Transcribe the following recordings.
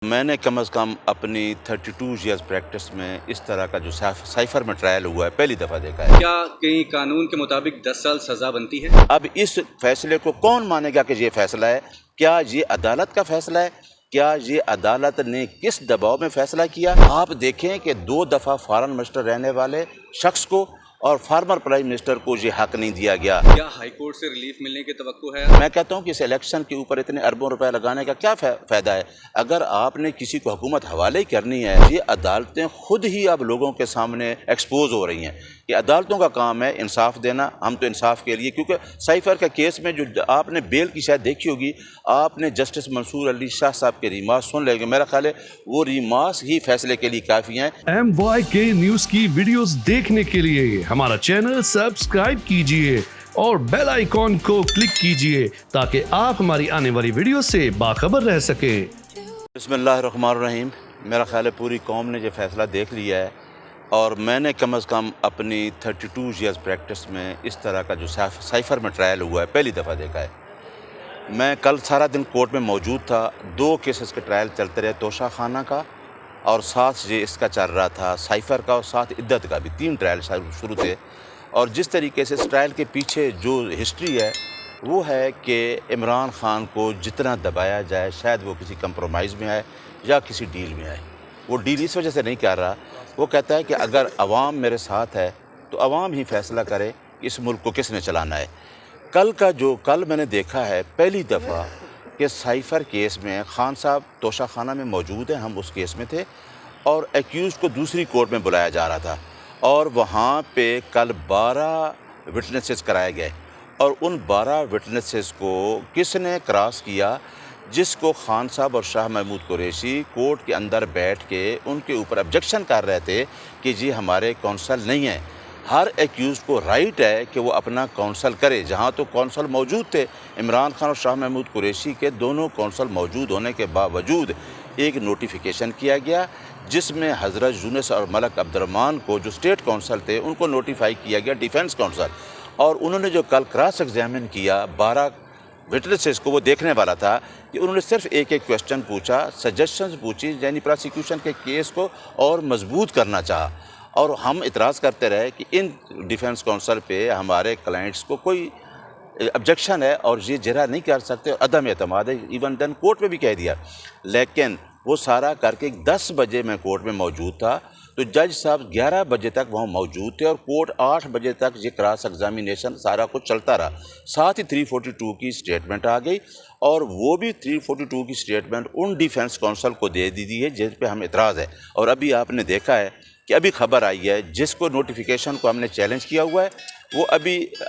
میں نے کم از کم اپنی 32 ایئرز پریکٹس میں اس طرح کا جو سائفر میں ٹرائل ہوا ہے پہلی دفعہ دیکھا ہے۔ کیا کہیں قانون کے مطابق 10 سال سزا بنتی ہے؟ اب اس فیصلے کو کون مانے گا کہ یہ فیصلہ ہے؟ کیا یہ عدالت کا فیصلہ ہے؟ کیا یہ عدالت نے کس دباؤ میں فیصلہ کیا؟ آپ دیکھیں کہ 2 دفعہ فارن منسٹر رہنے والے شخص کو اور فارمر پرائم منسٹر کو یہ حق نہیں دیا گیا۔ کیا ہائی کورٹ سے ریلیف ملنے کی توقع ہے؟ میں کہتا ہوں کہ اس الیکشن کے اوپر اتنے اربوں روپے لگانے کا کیا فائدہ ہے؟ اگر آپ نے کسی کو حکومت حوالے کرنی ہے، یہ عدالتیں خود ہی اب لوگوں کے سامنے ایکسپوز ہو رہی ہیں کہ عدالتوں کا کام ہے انصاف دینا۔ ہم تو انصاف کے لیے، کیونکہ سائفر کا کیس میں جو آپ نے بیل کی شاید دیکھی ہوگی، آپ نے جسٹس منصور علی شاہ صاحب کے ریمارکس سن لیں گے، میرا خیال ہے وہ ریمارکس ہی فیصلے کے لیے کافی ہیں۔ MYK نیوز کی ویڈیوز دیکھنے کے لیے ہمارا چینل سبسکرائب کیجئے اور بیل آئیکن کو کلک کیجئے تاکہ آپ ہماری آنے والی ویڈیو سے باخبر رہ سکیں۔ بسم اللہ الرحمن الرحیم۔ میرا خیال ہے پوری قوم نے یہ فیصلہ دیکھ لیا ہے، اور میں نے کم از کم اپنی 32 ایئرز پریکٹس میں اس طرح کا جو سائفر میں ٹرائل ہوا ہے پہلی دفعہ دیکھا ہے۔ میں کل سارا دن کورٹ میں موجود تھا، 2 کیسز کے ٹرائل چلتے رہے، توشہ خانہ کا اور ساتھ یہ اس کا چل رہا تھا سائفر کا، اور ساتھ عدت کا بھی 3 ٹرائل شروع تھے۔ اور جس طریقے سے اس ٹرائل کے پیچھے جو ہسٹری ہے وہ ہے کہ عمران خان کو جتنا دبایا جائے شاید وہ کسی کمپرومائز میں آئے یا کسی ڈیل میں آئے۔ وہ ڈیل اس وجہ سے نہیں کر رہا، وہ کہتا ہے کہ اگر عوام میرے ساتھ ہے تو عوام ہی فیصلہ کرے کہ اس ملک کو کس نے چلانا ہے۔ کل میں نے دیکھا ہے پہلی دفعہ کہ سائفر کیس میں خان صاحب توشہ خانہ میں موجود ہیں، ہم اس کیس میں تھے، اور ایکیوز کو دوسری کورٹ میں بلایا جا رہا تھا، اور وہاں پہ کل 12 وٹنسز کرائے گئے، اور ان 12 وٹنسز کو کس نے کراس کیا؟ جس کو خان صاحب اور شاہ محمود قریشی کورٹ کے اندر بیٹھ کے ان کے اوپر آبجیکشن کر رہے تھے کہ جی ہمارے کونسل نہیں ہیں۔ ہر ایکیوز کو رائٹ ہے کہ وہ اپنا کونسل کرے۔ جہاں تو کونسل موجود تھے، عمران خان اور شاہ محمود قریشی کے دونوں کونسل موجود ہونے کے باوجود ایک نوٹیفیکیشن کیا گیا جس میں حضرت یونس اور ملک عبد الرحمن کو جو اسٹیٹ کونسل تھے ان کو نوٹیفائی کیا گیا ڈیفنس کونسل، اور انہوں نے جو کل کراس ایگزامن کیا 12 وٹنسز کو، وہ دیکھنے والا تھا کہ انہوں نے صرف ایک کویسچن پوچھا، سجیشنز پوچھی، یعنی پراسیکیوشن کے کیس کو اور مضبوط کرنا چاہا، اور ہم اعتراض کرتے رہے کہ ان ڈیفنس کونسل پہ ہمارے کلائنٹس کو کوئی آبجیکشن ہے اور یہ جرا نہیں کر سکتے، اور عدم اعتماد ہے، ایون دین کورٹ میں بھی کہہ دیا۔ لیکن وہ سارا کر کے 10 بجے میں کورٹ میں موجود تھا، تو جج صاحب 11 بجے تک وہاں موجود تھے، اور کورٹ 8 بجے تک یہ کراس ایگزامینیشن سارا کچھ چلتا رہا۔ ساتھ ہی 342 کی اسٹیٹمنٹ آ گئی، اور وہ بھی 342 کی اسٹیٹمنٹ ان ڈیفنس کونسل کو دے دی ہے جس پہ ہم اعتراض ہے۔ اور ابھی آپ نے دیکھا ہے کہ ابھی خبر آئی ہے جس کو نوٹیفیکیشن کو ہم نے چیلنج کیا ہوا ہے، وہ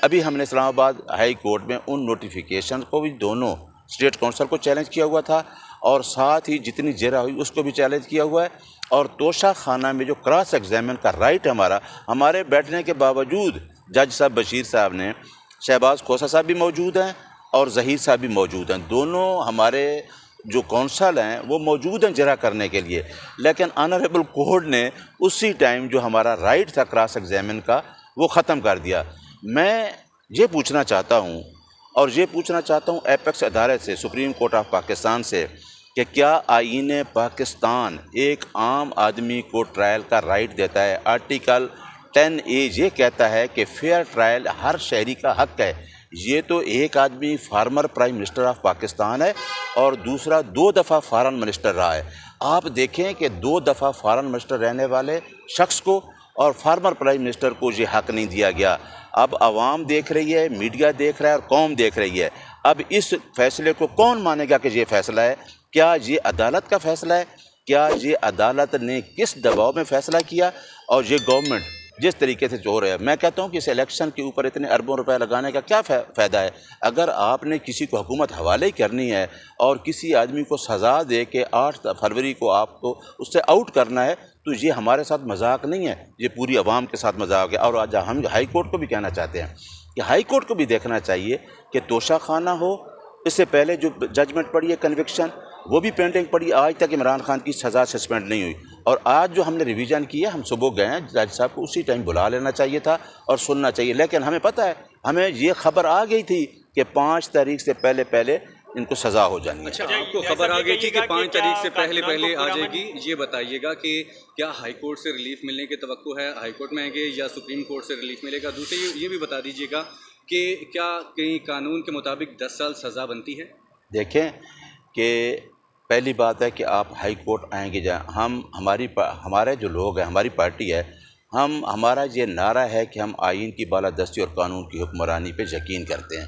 ابھی ہم نے اسلام آباد ہائی کورٹ میں ان نوٹیفیکیشن کو بھی دونوں اسٹیٹ کونسل کو چیلنج کیا ہوا تھا، اور ساتھ ہی جتنی جرا ہوئی اس کو بھی چیلنج کیا ہوا ہے۔ اور توشہ خانہ میں جو کراس ایگزامن کا رائٹ ہمارے بیٹھنے کے باوجود جج صاحب بشیر صاحب نے، شہباز کھوسہ صاحب بھی موجود ہیں اور ظہیر صاحب بھی موجود ہیں، دونوں ہمارے جو کونسل ہیں وہ موجود ہیں جرا کرنے کے لیے، لیکن آنریبل کورٹ نے اسی ٹائم جو ہمارا رائٹ تھا کراس ایگزامن کا وہ ختم کر دیا۔ میں یہ پوچھنا چاہتا ہوں، اور یہ پوچھنا چاہتا ہوں ایپیکس عدالت سے، سپریم کورٹ آف پاکستان سے، کہ کیا آئین پاکستان ایک عام آدمی کو ٹرائل کا رائٹ دیتا ہے؟ آرٹیکل 10A یہ کہتا ہے کہ فیئر ٹرائل ہر شہری کا حق ہے۔ یہ تو ایک آدمی former prime minister of Pakistan ہے، اور دوسرا 2 دفعہ فارن منسٹر رہا ہے۔ آپ دیکھیں کہ 2 دفعہ فارن منسٹر رہنے والے شخص کو اور فارمر پرائم منسٹر کو یہ حق نہیں دیا گیا۔ اب عوام دیکھ رہی ہے، میڈیا دیکھ رہا ہے، اور قوم دیکھ رہی ہے۔ اب اس فیصلے کو کون مانے گا کہ یہ فیصلہ ہے؟ کیا یہ عدالت کا فیصلہ ہے؟ کیا یہ عدالت نے کس دباؤ میں فیصلہ کیا؟ اور یہ گورنمنٹ جس طریقے سے جو رہا ہے، میں کہتا ہوں کہ اس الیکشن کے اوپر اتنے اربوں روپے لگانے کا کیا فائدہ ہے؟ اگر آپ نے کسی کو حکومت حوالے کرنی ہے اور کسی آدمی کو سزا دے کے 8 فروری کو آپ کو اس سے آؤٹ کرنا ہے، تو یہ ہمارے ساتھ مذاق نہیں ہے، یہ پوری عوام کے ساتھ مذاق ہے۔ اور آج ہم ہائی کورٹ کو بھی کہنا چاہتے ہیں کہ ہائی کورٹ کو بھی دیکھنا چاہیے کہ توشہ خانہ ہو، اس سے پہلے جو ججمنٹ پڑی ہے کنوکشن وہ بھی پینڈنگ پڑی، آج تک عمران خان کی سزا سسپینڈ نہیں ہوئی۔ اور آج جو ہم نے ریویژن کیا، ہم صبح گئے ہیں، جج صاحب کو اسی ٹائم بلا لینا چاہیے تھا اور سننا چاہیے، لیکن ہمیں پتہ ہے، ہمیں یہ خبر آ گئی تھی کہ 5 تاریخ سے پہلے ان کو سزا ہو جانی ہے۔ اچھا، آپ کو خبر آ گئی تھی کہ 5 تاریخ سے پہلے آ جائے گی، یہ بتائیے گا کہ کیا ہائی کورٹ سے ریلیف ملنے کی توقع ہے؟ ہائی کورٹ میں آئیں گے یا سپریم کورٹ سے ریلیف ملے گا؟ دوسرے یہ بھی بتا دیجیے گا کہ کیا کہیں قانون کے مطابق 10 سال سزا بنتی ہے؟ دیکھیں کہ پہلی بات ہے کہ آپ ہائی کورٹ آئیں گے ہمارے جو لوگ ہیں، ہماری پارٹی ہے، ہمارا یہ نعرہ ہے کہ ہم آئین کی بالادستی اور قانون کی حکمرانی پہ یقین کرتے ہیں،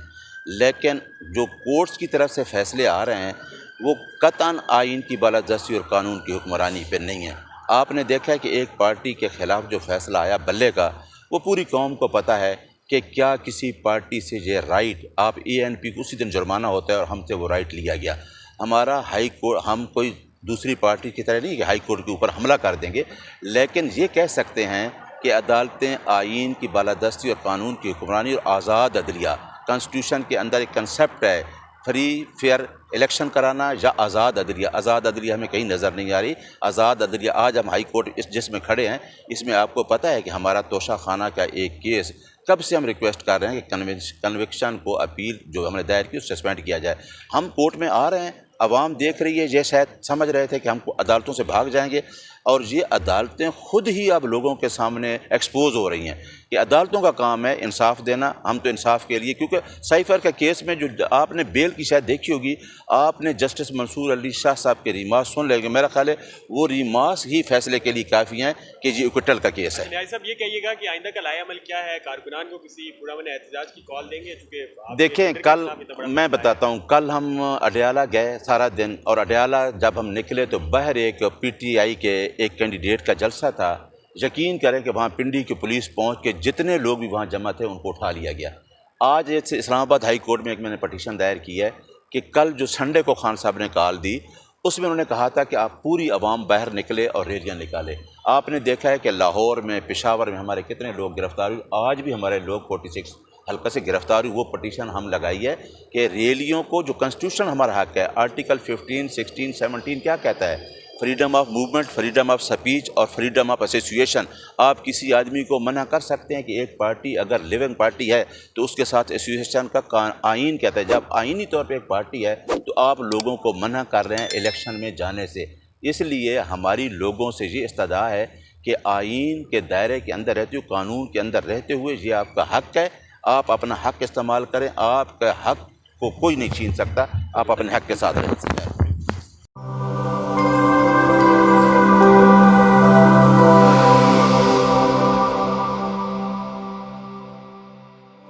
لیکن جو کورٹس کی طرف سے فیصلے آ رہے ہیں وہ قطعاً آئین کی بالادستی اور قانون کی حکمرانی پہ نہیں ہیں۔ آپ نے دیکھا کہ ایک پارٹی کے خلاف جو فیصلہ آیا بلے کا، وہ پوری قوم کو پتہ ہے کہ کیا کسی پارٹی سے یہ رائٹ، آپ ANP کو اسی دن جرمانہ ہوتا ہے اور ہم سے وہ رائٹ لیا گیا۔ ہمارا ہائی کورٹ، ہم کوئی دوسری پارٹی کی طرح نہیں کہ ہائی کورٹ کے اوپر حملہ کر دیں گے، لیکن یہ کہہ سکتے ہیں کہ عدالتیں آئین کی بالادستی اور قانون کی حکمرانی اور آزاد عدلیہ، کانسٹیٹیوشن کے اندر ایک کنسیپٹ ہے فری فیئر الیکشن کرانا یا آزاد عدلیہ۔ آزاد عدلیہ ہمیں کہیں نظر نہیں آ رہی۔ آزاد عدلیہ آج ہم ہائی کورٹ جس میں کھڑے ہیں، اس میں آپ کو پتہ ہے کہ ہمارا توشہ خانہ کا ایک کیس کب سے ہم ریکویسٹ کر رہے ہیں کہ کنوکشن کو اپیل جو ہم نے دائر کی سسپینڈ کیا جائے۔ ہم کورٹ میں آ رہے ہیں، عوام دیکھ رہی ہے، یہ شاید سمجھ رہے تھے کہ ہم کو عدالتوں سے بھاگ جائیں گے، اور یہ عدالتیں خود ہی اب لوگوں کے سامنے ایکسپوز ہو رہی ہیں کہ عدالتوں کا کام ہے انصاف دینا۔ ہم تو انصاف کے لیے، کیونکہ سائفر کا کیس میں جو آپ نے بیل کی شاید دیکھی ہوگی، آپ نے جسٹس منصور علی شاہ صاحب کے ریمارکس سن لیں گے، میرا خیال ہے وہ ریمارکس ہی فیصلے کے لیے کافی ہیں کہ یہ ایکویٹل کا کیس ہے۔ نیاز صاحب، یہ کہیے گا کہ آئندہ کا لائحہ عمل کیا ہے؟ کارکنان کو کسی پرامن احتجاج کی کال دیں گے؟ چونکہ دیکھیں، کل میں بتاتا ہوں، کل ہم اڈیالہ گئے سارا دن، اور اڈیالہ جب ہم نکلے تو باہر ایک PTI کے ایک کینڈیڈیٹ کا جلسہ تھا۔ یقین کریں کہ وہاں پنڈی کی پولیس پہنچ کے جتنے لوگ بھی وہاں جمع تھے ان کو اٹھا لیا گیا۔ آج اسلام آباد ہائی کورٹ میں ایک میں نے پٹیشن دائر کی ہے کہ کل جو سنڈے کو خان صاحب نے کال دی، اس میں انہوں نے کہا تھا کہ آپ پوری عوام باہر نکلے اور ریلیاں نکالے۔ آپ نے دیکھا ہے کہ لاہور میں، پشاور میں ہمارے کتنے لوگ گرفتار ہوئے، آج بھی ہمارے لوگ 46 حلقہ سے گرفتار ہوئی۔ وہ پٹیشن ہم لگائی ہے کہ ریلیوں کو، جو کنسٹیٹیوشن ہمارا حق ہے، آرٹیکل 15، 16، 17 کیا کہتا ہے؟ Freedom of movement, freedom of speech اور فریڈم آف ایسوسیشن۔ آپ کسی آدمی کو منع کر سکتے ہیں کہ ایک پارٹی اگر لیونگ پارٹی ہے تو اس کے ساتھ ایسوسیشن کا آئین کہتا ہے، جب آئینی طور پہ ایک پارٹی ہے تو آپ لوگوں کو منع کر رہے ہیں الیکشن میں جانے سے۔ اس لیے ہماری لوگوں سے یہ استدعا ہے کہ آئین کے دائرے کے اندر رہتے ہوئے، قانون کے اندر رہتے ہوئے، یہ آپ کا حق ہے، آپ اپنا حق استعمال کریں۔ آپ کا حق کو کوئی نہیں چھین سکتا، آپ اپنے حق کے ساتھ رہیں۔